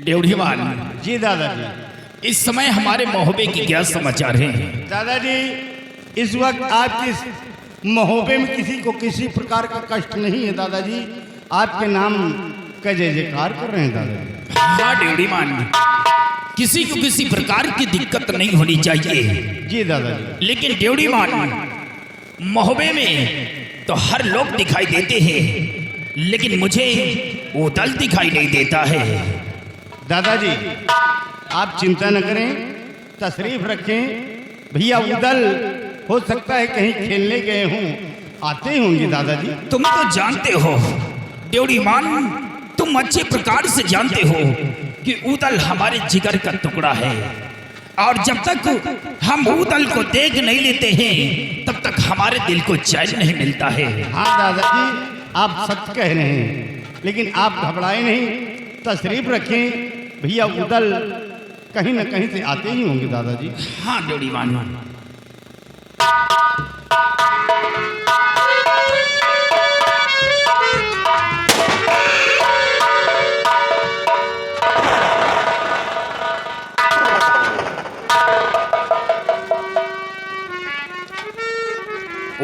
ड्योढ़ीवाल जी दादाजी। इस समय हमारे महोबे की क्या समाचार हैं? दादाजी इस वक्त आपके महोबे में किसी को किसी प्रकार का कष्ट नहीं है दादाजी। आपके नाम का जय जयकार कर रहे हैं दादाजी। हाँ ड्योढ़ीवाल, किसी को किसी प्रकार की दिक्कत नहीं होनी चाहिए। जी दादाजी। लेकिन ड्योढ़ीवाल, महोबे में तो हर लोग दिखाई देते हैं, लेकिन मुझे उदल दिखाई नहीं देता है। दादाजी आप चिंता न करें, तशरीफ रखें। भैया उदल हो सकता है कहीं खेलने गए हों, आते होंगे दादाजी। तुम तो जानते हो ड्योढ़ीवाल, तुम अच्छे प्रकार से जानते हो कि उदल हमारे जिगर का टुकड़ा है, और जब तक हम उदल को देख नहीं लेते हैं तब तक हमारे दिल को चैन नहीं मिलता है। हाँ दादाजी आप सच कह रहे हैं, लेकिन आप घबराए नहीं, तशरीफ रखें। भैया उदल कहीं न कहीं से आते ही होंगे दादाजी। हाँ ड्योढ़ीवाल।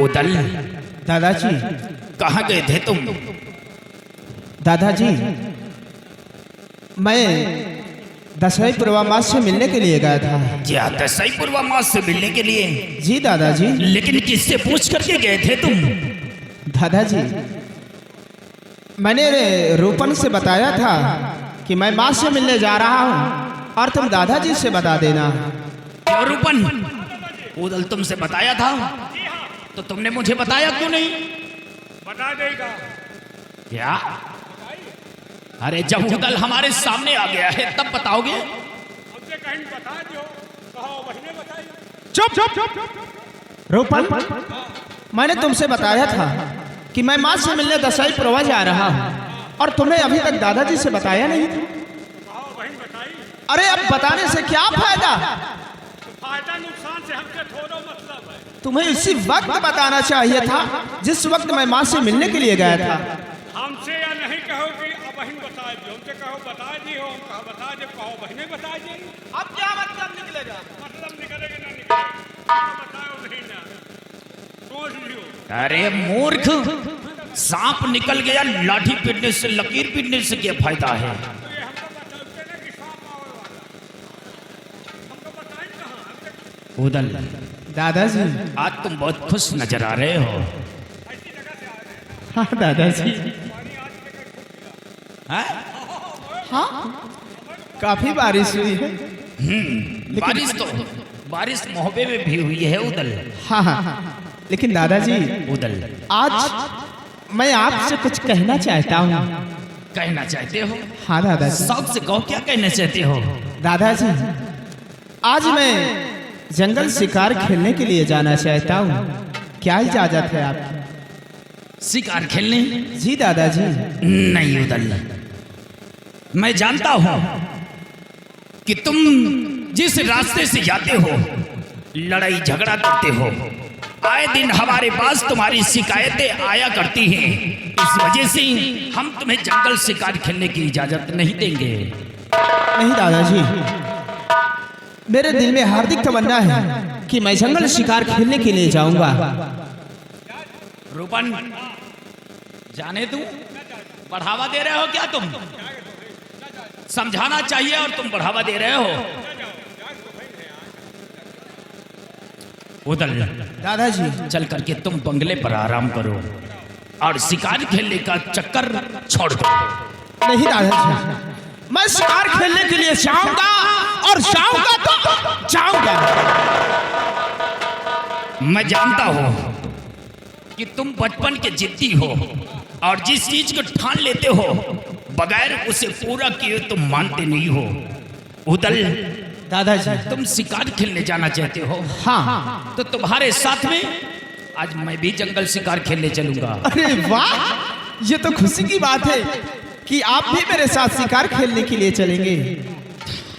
उदल, दादाजी। कहाँ गए थे तुम? दादाजी मैं दसवीं पूर्वामास से मिलने के लिए गया था। क्या दसई पूर्वामास से मिलने के लिए? जी दादाजी। लेकिन किससे पूछ करके गए थे तुम? दादाजी मैंने रूपन से बताया था कि मैं माँ से मिलने जा रहा हूँ, और तुम दादाजी से बता देना। क्यों रूपन, उदल तुमसे बताया था तो तुमने मुझे बताया क्यों नहीं? बता देगा क्या? अरे जब उदल हमारे सामने आ गया है तब बताओगे? हमसे कहीं बता दो, कहो बहने बताई। चुप चुप चुप। रूपन मैंने तुमसे बताया था कि मैं माँ से मिलने दसवीं पूर्वा जा रहा हूँ, और तुम्हें अभी तक दादाजी से बताया नहीं था। कहो बहन बताई। अरे अब बताने से क्या फायदा? फायदा नुकसान से हमसे थोड़ा मतलब है। तुम्हें इसी वक्त बताना चाहिए था जिस वक्त मैं माँ से मिलने के लिए गया था। हमसे या नहीं कहो कि अब बहन बता दी, हमसे कहो बता दी हो, हम कहो बता दे, कहो बहने बता दी। अब क्या मतलब निकलेगा? मतलब निकलेगा ना निकलेगा, बताओ नहीं ना, सोच लियो। अरे मूर्ख, सांप निकल गया लाठी पीटने से, लकीर पीटने से क्या फायदा है? तो ये हमको बताते ना कि सांप आवे वाला, हमको बताएं कहाँ हमसे उदल, दादाजी। आज तुम बहुत खुश नजर आ रहे हो। ऐसी जगह से आ रहे हैं। हाँ दादाजी। पानी आज लेकर खूब गिरा। हैं? हाँ काफी बारिश हुई है। बारिश मोहबे में भी हुई है उदल। हाँ हाँ लेकिन दादाजी उदल, आज मैं आपसे कुछ कहना चाहता हूँ। कहना चाहते हो? हाँ दादाजी। शौक से कहो, क्या कहना चाहते हो? दादाजी आज मैं जंगल शिकार खेलने के लिए जाना चाहता हूँ, क्या इजाजत है आपकी? शिकार खेलने? जी दादाजी। नहीं उदल, मैं जानता हूं कि तुम जिस रास्ते से जाते हो लड़ाई झगड़ा करते हो, आए दिन हमारे पास तुम्हारी शिकायतें आया करती हैं। इस वजह से हम तुम्हें जंगल शिकार खेलने की इजाजत नहीं देंगे। नहीं दादाजी, मेरे दिल में हार्दिक तमन्ना है कि मैं जंगल शिकार खेलने के लिए जाऊंगा। रूपन, जाने तू बढ़ावा दे रहे हो क्या? तुम समझाना चाहिए और तुम बढ़ावा दे रहे हो। उदल, दादाजी चल करके तुम बंगले पर आराम करो और शिकार खेलने का चक्कर छोड़ दो। नहीं दादाजी, मैं शिकार खेलने के लिए जाऊंगा, और जाऊंगा तो जाऊंगा। मैं जानता हूं कि तुम बचपन के जिद्दी हो, और जिस चीज को ठान लेते हो बगैर उसे पूरा किए तुम मानते नहीं हो। उदल, दादाजी तुम शिकार खेलने जाना चाहते हो? हाँ। तो तुम्हारे साथ में आज मैं भी जंगल शिकार खेलने चलूंगा। अरे वाह, ये तो खुशी की बात है कि आप भी मेरे साथ शिकार खेलने के लिए चलेंगे।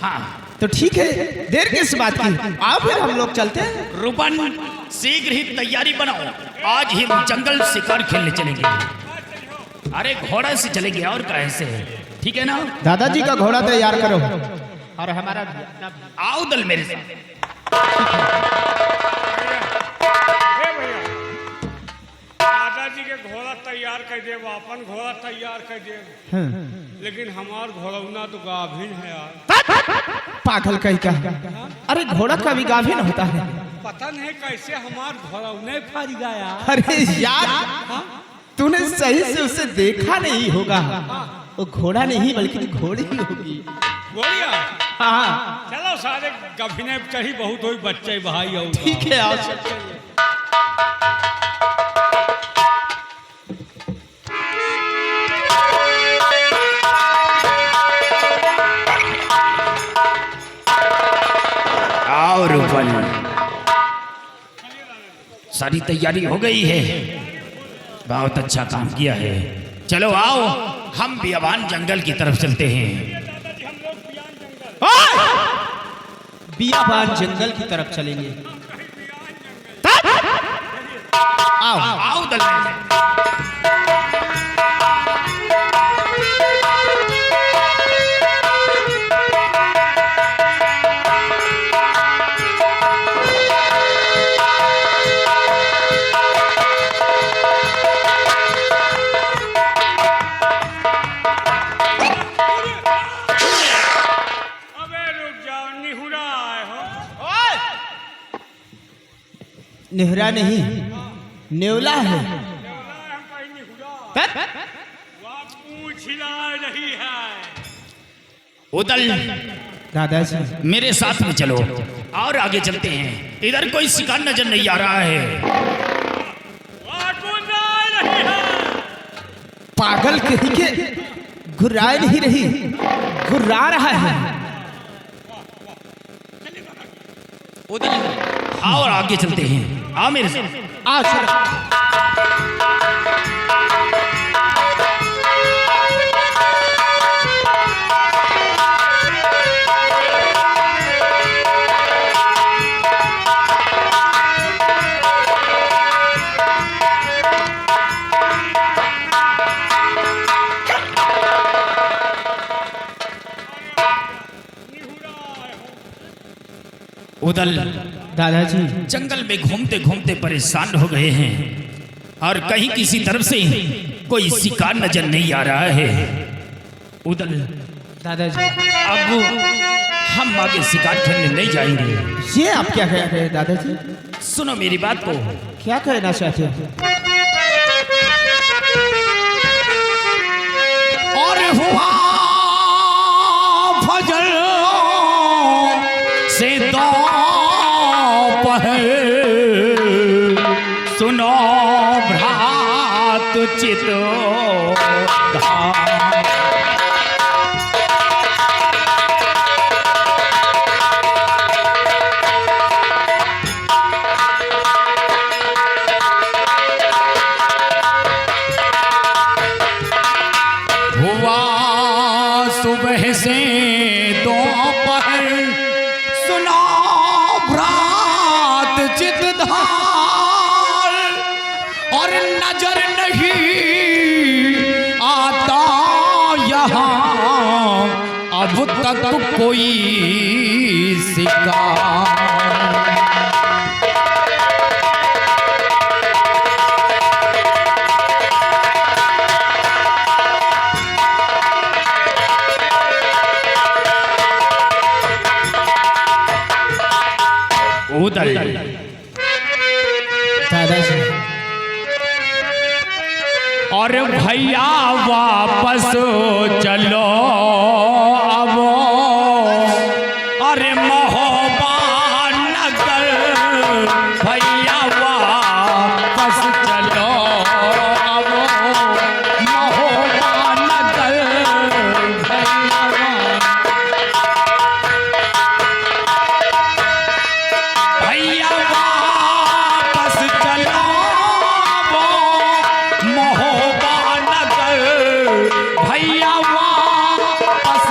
हाँ तो ठीक है, देर किस बात की, आओ फिर हम लोग चलते हैं। रूपन, शीघ्र ही तैयारी बनाओ, आज ही हम जंगल शिकार खेलने चलेंगे। अरे घोड़ा से चलेंगे और कैसे? ठीक है ना? दादाजी का घोड़ा तैयार करो और हमारा भी अपना भी। आओ दल मेरे साथ। हे भैया दादाजी के घोड़ा तैयार कर दे, अपन घोड़ा तैयार कर दे, लेकिन हमार घोड़ौना तो गाभिन है यार। पागल कहीं का। अरे घोड़ा का भी गाभिन होता है। पता नहीं कैसे हमार घोड़ौने फर गया। अरे यार तूने सही से उसे देखा नहीं होगा। वो घोड़ा नहीं बल्कि घोड़ी होगी। गोलिया हाँ चलो सारे गभिने कहीं बहुत हुई बच्चे भाई हो। ठीक है आओ। आओ रूपन, सारी तैयारी हो गई है। बहुत अच्छा काम किया है। चलो आओ हम बियाबान जंगल की तरफ चलते हैं। दादाजी हम लोग बियान जंगल, बियाबान जंगल की तरफ चलेंगे। आओ आओ दल मेरे साथ। अबे रुक जाओ, निहुरा आए हो। नेहरा नहीं नेवला है। हम कहीं निहुरा, वहाँ पूछ हिला रही है। उदल दादाजी मेरे साथ में चलो और आगे चलते हैं। इधर कोई शिकार नजर नहीं आ रहा है। वहाँ गुर्रा रही है। पागल कहीं के घुर्रा नहीं रही, घुर्रा रहा है। उदल आओ और आगे चलते हैं। आओ मेरे साथ। आओ चलो। निहुरा आए हो। उदल दादाजी जंगल में घूमते घूमते परेशान हो गए हैं और कहीं किसी तरफ से कोई शिकार नजर नहीं आ रहा है। उदल दादाजी अब हम आगे शिकार खेलने नहीं जाएंगे। ये आप क्या कह रहे हैं दादाजी? सुनो मेरी बात को। क्या कहना चाहते हो? और हुआ फजल से दोपहर, सुनो भ्रात चित हुआ सुबह से दोपहर, सुना भ्रात चित धार, और नजर नहीं आता यहाँ अब तक कोई शिकार। उदल दादाजी और भैया वापस चलो अब, अरे महोबा नगर भैया वापस चलो अब, महोबा नगर भैया भैया वापस चलो वो महोबा नगर, भैया वापस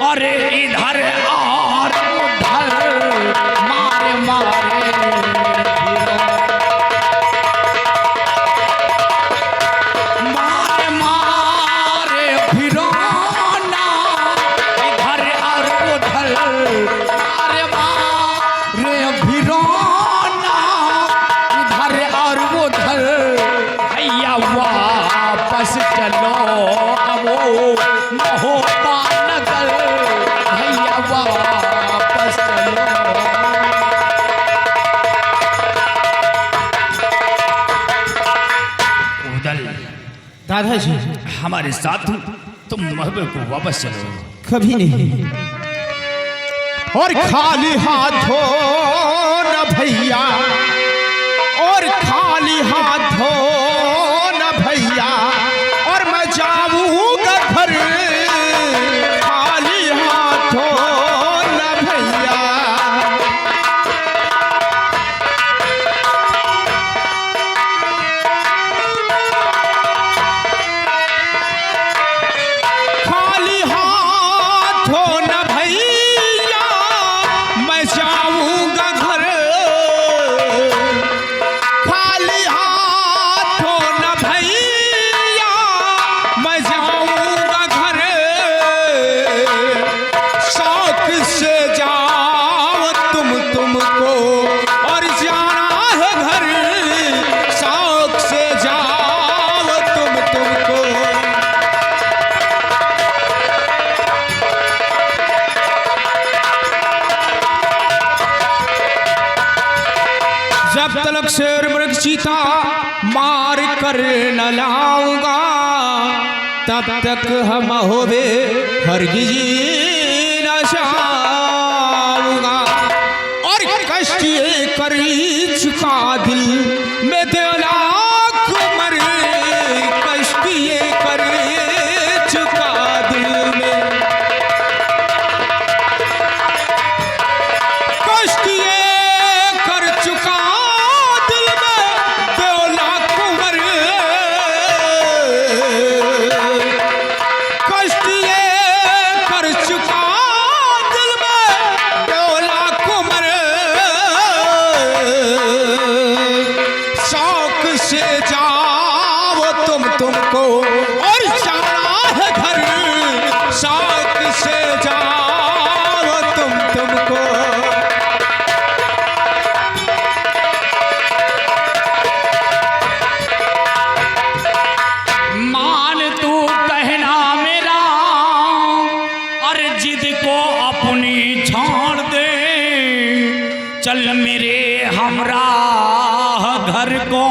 अरे इधर और उधर मारे मारे मारे मारे फिरौना इधर और उधर मारे मारे फिरौना इधर और उधर भैया वापस चलो अब महोबा नगर भैया वापस चलो। उदल दादाजी हमारे साथ तुम महबूब को वापस चलो। कभी नहीं, और खाली हाथों न भैया, और खाली हाथों न भैया, और मैं जाऊंगा घर खाली हाथों न भैया। खाली हाथों न भैया मैं जाऊंगा घर, खाली हाथों न भैया मैं जाऊंगा घर। शौक से जाओ तुमको और जाना है घर, शौक से जाओ तुमको। जब तक शेर मृग चीता मार कर न लाऊंगा, तब तक हम होवे हरगिज न जाऊंगा। और कष्ट ये कर चुका दिल में देला कुमर, कष्ट ये कर चुका दिल में, कष्ट ये कर चुका दिल में देला कुंवर, कष्ट ये कर चुका दिल में देला कुंवर। शौक से जाओ तुमको और जाना है घर, शौक से जाओ तुमको। मान तू कहना मेरा और जिद को अपनी छोड़ दे, चल मेरे हमराह घर को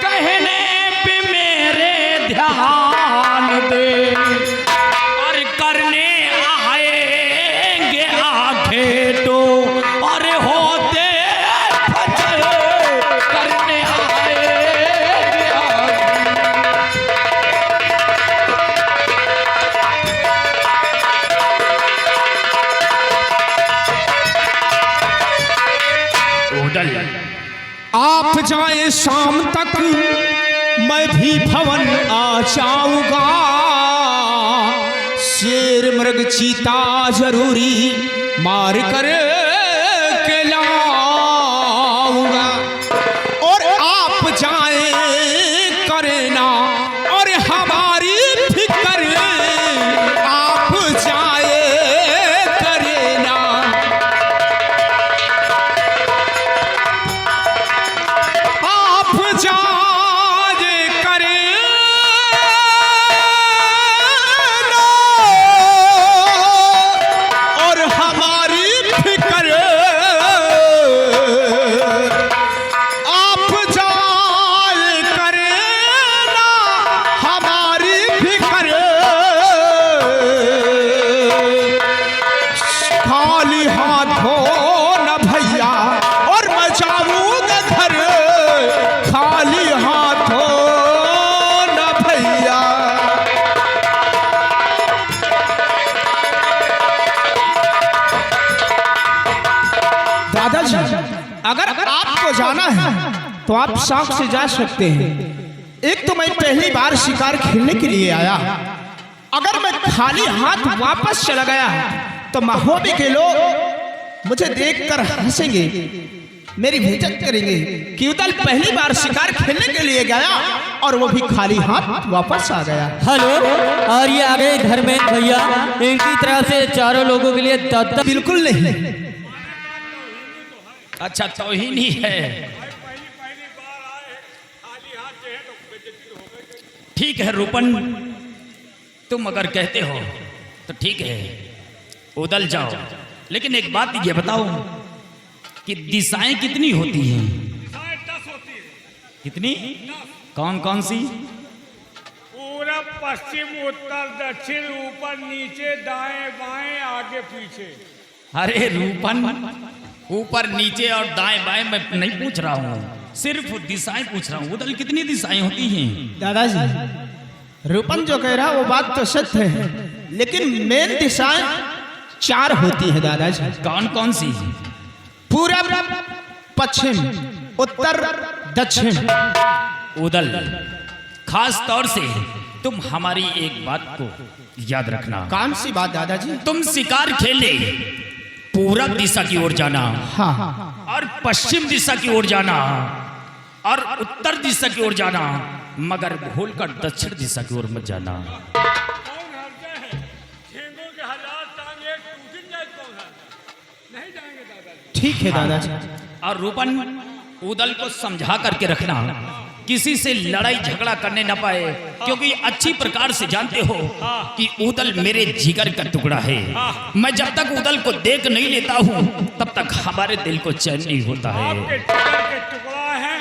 कहने पे मेरे ध्यान दे। और करने आएंगे आंखें तो और होते फजल, करने आएंगे आंखें। उदल आप जाए शाम तक मैं भी भवन आ जाऊंगा, शेर मृग चीता जरूरी मार कर के लाऊंगा। और आप जाए करना और हमारी फिक्र, आप जाए करना, आप जाए करना और हमारी फिक्र, आप जाए करना हमारी फिक्र। खाली हाथों न भैया और मैं जाऊंगा घर, खाली हाथों न भैया। दादाजी अगर आपको जाना है तो आप शौक से जा सकते हैं। एक तो मैं पहली बार शिकार खेलने के लिए आया, अगर मैं खाली हाथ वापस चला गया तो महोबी के लोग मुझे देखकर हंसेंगे, मेरी बेइज्जत करेंगे कि उदल पहली बार शिकार खेलने के लिए गया और वो भी खाली हाथ वापस आ गया। हेलो, और ये आ गए घर में भैया, इनकी तरफ से चारों लोगों के लिए दादा। बिल्कुल नहीं। अच्छा तौहीन ही है। पहली बार आए खाली हाथ जो है तो बेइज्जती हो गई। ठीक है रूपन, तुम अगर कहते हो तो ठीक है, उदल जाओ। लेकिन एक बात ये बताओ कि दिशाएं कितनी होती हैं? 10 होती है। कितनी? कौन कौन सी? पूरब, पश्चिम, उत्तर, दक्षिण, ऊपर, नीचे, दाएं, बाएं, आगे, पीछे। अरे रूपन, ऊपर नीचे और दाएं बाएं मैं नहीं पूछ रहा हूँ, सिर्फ दिशाएं पूछ रहा हूँ। उदल कितनी दिशाएं होती हैं? दादाजी, रूपन जो कह रहा वो बात तो सत्य है, लेकिन मेन दिशाएं 4 होती है दादाजी। कौन कौन सी? पूरब, पश्चिम, उत्तर, दक्षिण। उदल, खास तौर से तुम हमारी एक बात को याद रखना। कौन सी बात दादाजी? तुम शिकार खेले पूरब दिशा की ओर जाना, हाँ, और पश्चिम दिशा की ओर जाना, और उत्तर दिशा की ओर जाना, मगर भूलकर दक्षिण दिशा की ओर मत जाना। कौन हारता है? झींगों के 1000 टांग एक टूट जाए, कौन हारता? नहीं जाएंगे दादाजी। ठीक है दादाजी। और रूपन, उदल को समझा करके रखना, किसी से लड़ाई झगड़ा करने न पाए, क्योंकि अच्छी प्रकार से जानते हो कि उदल मेरे जिगर का टुकड़ा है। मैं जब तक उदल को देख नहीं लेता हूँ तब तक हमारे दिल को चैन नहीं होता है। आपके जिगर के टुकड़ा है,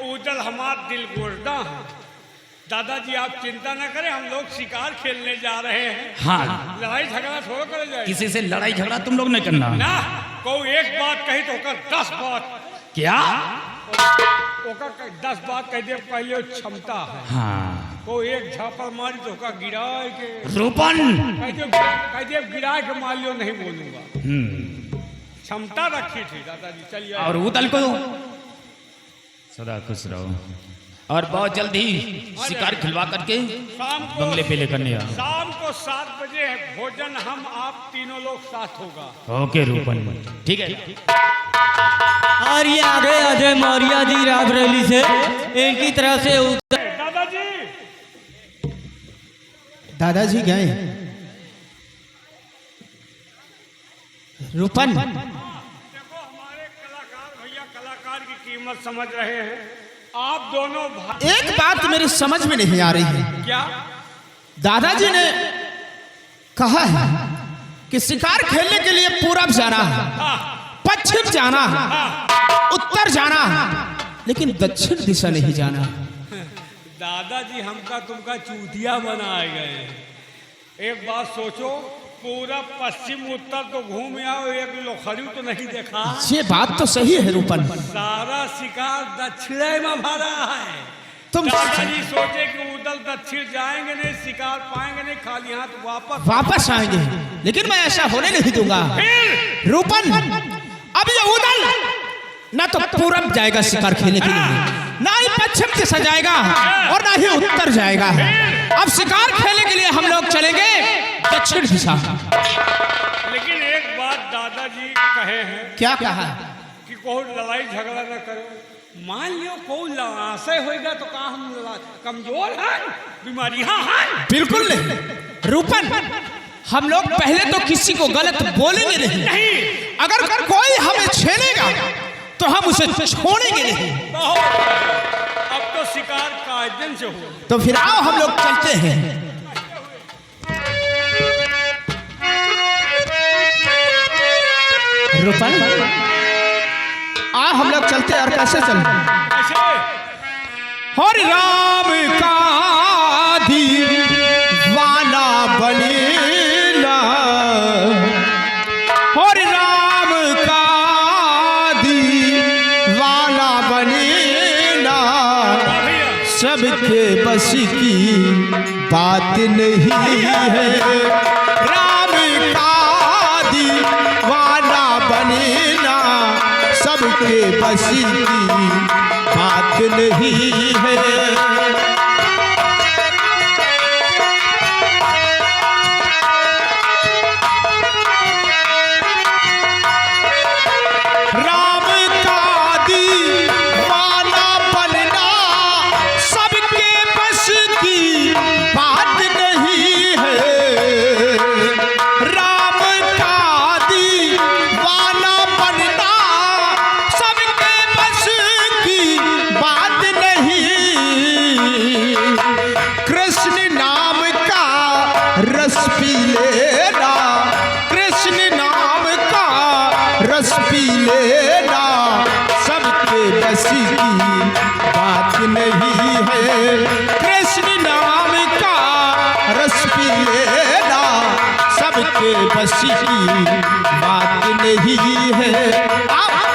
उदल हमारा दिल गोरदा है। दादाजी आप चिंता न करें, हम लोग शिकार खेलने जा रहे हैं। हाँ, लड़ाई झगड़ा थोड़ा करे जाए। किसी से लड़ाई झगड़ा तुम लोग नहीं करना ना कोई एक बात कही तो ओकर 10 बात, क्या? ओकर 10 बात कह दे, पहले वो क्षमता है। हाँ कोई एक झापड़ मारी तो ओकर गिराए के रूपन, कह दे गिराए के मार लियो, नहीं बोलूंगा। क्षमता रखी थी दादाजी। चलिए। और उदल को सदा खुश रहो, और बहुत जल्दी शिकार खिलवा करके शाम को बंगले पे लेकर नहीं आ। शाम को 7 बजे भोजन हम आप तीनों लोग साथ होगा। ओके रूपन, ठीक है। और ये आ गए अजय मौर्य जी रायबरेली से, इनकी तरफ से दादाजी दादाजी गए। रूपन, देखो हमारे कलाकार भैया कलाकार की कीमत समझ रहे हैं। आप दोनों भाई एक बात मेरी समझ में नहीं आ रही है। क्या? दादाजी ने कहा है कि शिकार खेलने के लिए पूरब जाना है, पश्चिम जाना है, उत्तर जाना है, लेकिन दक्षिण दिशा नहीं जाना। दादाजी हमका तुमका चूतिया बनाए गए। एक बात सोचो, पूरा पश्चिम उत्तर तो घूम आओ, एक लोखड़ी तो नहीं देखा। ये बात तो सही है रूपन, सारा शिकार दक्षिण में भरा है। तुम दादाजी सोचे कि उधर दक्षिण जाएंगे नहीं, शिकार पाएंगे नहीं, खाली हाथ वापस आएंगे, लेकिन मैं ऐसा होने नहीं दूंगा। रूपन, अब ये उदल ना तो पूरब जाएगा शिकार खेलने के लिए, ना ही पश्चिम दिशा जाएगा, और ना ही उत्तर जाएगा। अब शिकार खेलने के लिए हम लोग चलेंगे दक्षिण दिशा। लेकिन एक बात दादाजी कहे हैं। क्या कहा? कि कोई लड़ाई झगड़ा न करो। मान लियो कोई लड़ाई होगा तो कहा हम कमजोर हैं, बीमारियां हैं? बिल्कुल नहीं रूपन, हम लोग पहले तो किसी को गलत बोलेंगे नहीं। अगर कोई हमें छेड़ेगा तो हम उसे छोड़ेंगे नहीं। अब तो शिकार कायदे से हो। तो फिर आओ हम लोग चलते हैं। रूपन, आ हम लोग चलते हैं। और कैसे चलते? हरि राम का दीवाना बनेला, हरि राम का दीवाना बनेला, सबके बस की बात नहीं है। राम का दीवाना बनेला, सबके बस की बात नहीं है। कृष्ण नाम का रस पी लेना, कृष्ण नाम का रस पी लेना, सबके बस की बात नहीं है। कृष्ण नाम का रस पी लेना, सबके बस की बात नहीं है। आप